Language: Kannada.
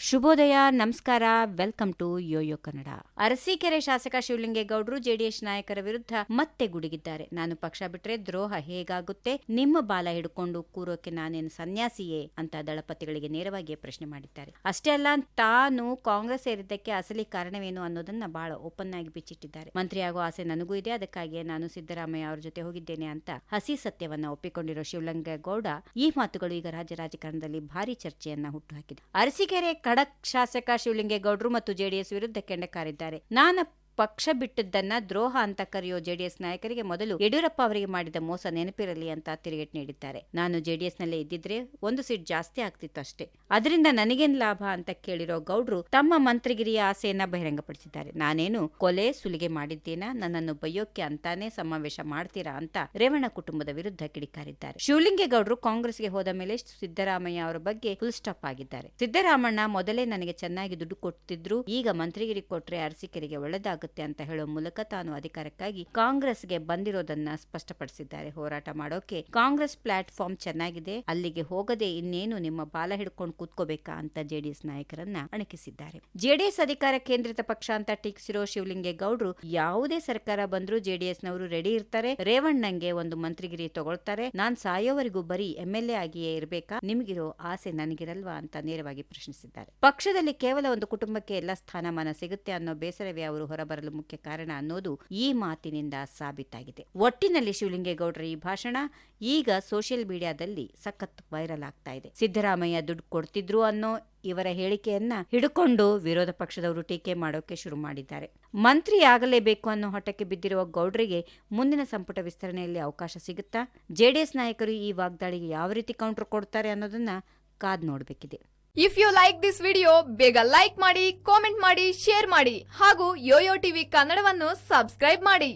ಶುಭೋದಯ, ನಮಸ್ಕಾರ, welcome to yoyo Kannada. Arsikere ಶಾಸಕ ಶಿವಲಿಂಗೇಗೌಡರು ಜೆಡಿಎಸ್ ನಾಯಕರ ವಿರುದ್ಧ ಮತ್ತೆ ಗುಡುಗಿದ್ದಾರೆ. ನಾನು ಪಕ್ಷ ಬಿಟ್ರೆ ದ್ರೋಹ ಹೇಗಾಗುತ್ತೆ, ನಿಮ್ಮ ಬಾಲ ಹಿಡ್ಕೊಂಡು ಕೂರೋಕೆ ನಾನೇನು ಸನ್ಯಾಸಿಯೇ ಅಂತ ದಳಪತಿಗಳಿಗೆ ನೇರವಾಗಿ ಪ್ರಶ್ನೆ ಮಾಡಿದ್ದಾರೆ. ಅಷ್ಟೇ ಅಲ್ಲ, ತಾನು ಕಾಂಗ್ರೆಸ್ ಸೇರಿದ್ದಕ್ಕೆ ಅಸಲಿ ಕಾರಣವೇನು ಅನ್ನೋದನ್ನ ಬಹಳ ಓಪನ್ ಆಗಿ ಬಿಚ್ಚಿಟ್ಟಿದ್ದಾರೆ. ಮಂತ್ರಿಯಾಗೋ ಆಸೆ ನನಗೂ ಇದೆ, ಅದಕ್ಕಾಗಿಯೇ ನಾನು ಸಿದ್ದರಾಮಯ್ಯ ಅವರ ಜೊತೆ ಹೋಗಿದ್ದೇನೆ ಅಂತ ಹಸಿ ಸತ್ಯವನ್ನ ಒಪ್ಪಿಕೊಂಡಿರೋ ಶಿವಲಿಂಗೇಗೌಡ ಈ ಮಾತುಗಳು ಈಗ ರಾಜ್ಯ ರಾಜಕಾರಣದಲ್ಲಿ ಭಾರಿ ಚರ್ಚೆಯನ್ನ ಹುಟ್ಟುಹಾಕಿದೆ. ಅರಸೀಕೆರೆ ಖಡಕ್ ಶಾಸಕ ಶಿವಲಿಂಗೇಗೌಡರು ಮತ್ತು ಜೆಡಿಎಸ್ ವಿರುದ್ಧ ಕೆಂಡಕಾರಿದ್ದಾರೆ. ನಾನು ಪಕ್ಷ ಬಿಟ್ಟದ್ದನ್ನ ದ್ರೋಹ ಅಂತ ಕರೆಯೋ ಜೆಡಿಎಸ್ ನಾಯಕರಿಗೆ ಮೊದಲು ಯಡಿಯೂರಪ್ಪ ಅವರಿಗೆ ಮಾಡಿದ ಮೋಸ ನೆನಪಿರಲಿ ಅಂತ ತಿರುಗೇಟು ನೀಡಿದ್ದಾರೆ. ನಾನು ಜೆಡಿಎಸ್ ನಲ್ಲೇ ಇದ್ದಿದ್ರೆ 1 ಸೀಟ್ ಜಾಸ್ತಿ ಆಗ್ತಿತ್ತು ಅಷ್ಟೇ, ಅದರಿಂದ ನನಗೇನ್ ಲಾಭ ಅಂತ ಕೇಳಿರೋ ಗೌಡ್ರು ತಮ್ಮ ಮಂತ್ರಿಗಿರಿಯ ಆಸೆಯನ್ನ ಬಹಿರಂಗಪಡಿಸಿದ್ದಾರೆ. ನಾನೇನು ಕೊಲೆ ಸುಲಿಗೆ ಮಾಡಿದ್ದೇನ, ನನ್ನನ್ನು ಬಯ್ಯೋಕೆ ಅಂತಾನೆ ಸಮಾವೇಶ ಮಾಡ್ತೀರಾ ಅಂತ ರೇವಣ್ಣ ಕುಟುಂಬದ ವಿರುದ್ಧ ಕಿಡಿಕಾರಿದ್ದಾರೆ. ಶಿವಲಿಂಗೇಗೌಡರು ಕಾಂಗ್ರೆಸ್ಗೆ ಹೋದ ಮೇಲೆ ಸಿದ್ದರಾಮಯ್ಯ ಅವರ ಬಗ್ಗೆ ಫುಲ್ ಸ್ಟಾಪ್ ಆಗಿದ್ದಾರೆ. ಸಿದ್ದರಾಮಣ್ಣ ಮೊದಲೇ ನನಗೆ ಚೆನ್ನಾಗಿ ದುಡ್ಡು ಕೊಡ್ತಿದ್ರು, ಈಗ ಮಂತ್ರಿಗಿರಿ ಕೊಟ್ರೆ ಅರಸೀಕೆರೆಗೆ ಒಳ್ಳೆದಾಗುತ್ತೆ ಅಂತ ಹೇಳೋ ಮೂಲಕ ತಾನು ಅಧಿಕಾರಕ್ಕಾಗಿ ಕಾಂಗ್ರೆಸ್ಗೆ ಬಂದಿರೋದನ್ನ ಸ್ಪಷ್ಟಪಡಿಸಿದ್ದಾರೆ. ಹೋರಾಟ ಮಾಡೋಕೆ ಕಾಂಗ್ರೆಸ್ ಪ್ಲಾಟ್ಫಾರ್ಮ್ ಚೆನ್ನಾಗಿದೆ, ಅಲ್ಲಿಗೆ ಹೋಗದೆ ಇನ್ನೇನು ನಿಮ್ಮ ಬಾಲ ಹಿಡ್ಕೊಂಡು ಕೂತ್ಕೋಬೇಕಾ ಅಂತ ಜೆಡಿಎಸ್ ನಾಯಕರನ್ನ ಅಣಕಿಸಿದ್ದಾರೆ. ಜೆಡಿಎಸ್ ಅಧಿಕಾರ ಕೇಂದ್ರಿತ ಪಕ್ಷ ಅಂತ ಟೀಕಿಸಿರೋ ಶಿವಲಿಂಗೇಗೌಡರು ಯಾವುದೇ ಸರ್ಕಾರ ಬಂದ್ರೂ ಜೆಡಿಎಸ್ ನವರು ರೆಡಿ ಇರ್ತಾರೆ, ರೇವಣ್ಣಂಗೆ ಒಂದು ಮಂತ್ರಿಗಿರಿ ತಗೊಳ್ತಾರೆ, ನಾನ್ ಸಾಯೋವರೆಗೂ ಬರೀ MLA ಆಗಿಯೇ ಇರಬೇಕಾ, ನಿಮಗಿರೋ ಆಸೆ ನನಗಿರಲ್ವಾ ಅಂತ ನೇರವಾಗಿ ಪ್ರಶ್ನಿಸಿದ್ದಾರೆ. ಪಕ್ಷದಲ್ಲಿ ಕೇವಲ ಒಂದು ಕುಟುಂಬಕ್ಕೆ ಎಲ್ಲ ಸ್ಥಾನಮಾನ ಸಿಗುತ್ತೆ ಅನ್ನೋ ಬೇಸರವೇ ಅವರು ಹೊರಬರಲು ಮುಖ್ಯ ಕಾರಣ ಅನ್ನೋದು ಈ ಮಾತಿನಿಂದ ಸಾಬೀತಾಗಿದೆ. ಒಟ್ಟಿನಲ್ಲಿ ಶಿವಲಿಂಗೇಗೌಡರ ಈ ಭಾಷಣ ಈಗ ಸೋಷಿಯಲ್ ಮೀಡಿಯಾದಲ್ಲಿ ಸಖತ್ ವೈರಲ್ ಆಗ್ತಾ ಇದೆ. ಸಿದ್ದರಾಮಯ್ಯ ದುಡ್ಡು ಕೊಡ್ತಿದ್ರು ಅನ್ನೋ ಇವರ ಹೇಳಿಕೆಯನ್ನ ಹಿಡ್ಕೊಂಡು ವಿರೋಧ ಪಕ್ಷದವರು ಟೀಕೆ ಮಾಡೋಕೆ ಶುರು ಮಾಡಿದ್ದಾರೆ. ಮಂತ್ರಿ ಆಗಲೇಬೇಕು ಅನ್ನೋ ಹಠಕ್ಕೆ ಬಿದ್ದಿರುವ ಗೌಡ್ರಿಗೆ ಮುಂದಿನ ಸಂಪುಟ ವಿಸ್ತರಣೆಯಲ್ಲಿ ಅವಕಾಶ ಸಿಗುತ್ತಾ? ಜೆಡಿಎಸ್ ನಾಯಕರು ಈ ವಾಗ್ದಾಳಿಗೆ ಯಾವ ರೀತಿ ಕೌಂಟರ್ ಕೊಡ್ತಾರೆ ಅನ್ನೋದನ್ನ ಕಾದ್ ನೋಡ್ಬೇಕಿದೆ. If you like this video, ಬೇಗ ಲೈಕ್ ಮಾಡಿ, ಕಾಮೆಂಟ್ ಮಾಡಿ, ಶೇರ್ ಮಾಡಿ ಹಾಗೂ ಯೋಯೋ ಟಿವಿ ಕನ್ನಡವನ್ನು ಸಬ್ಸ್ಕ್ರೈಬ್ ಮಾಡಿ.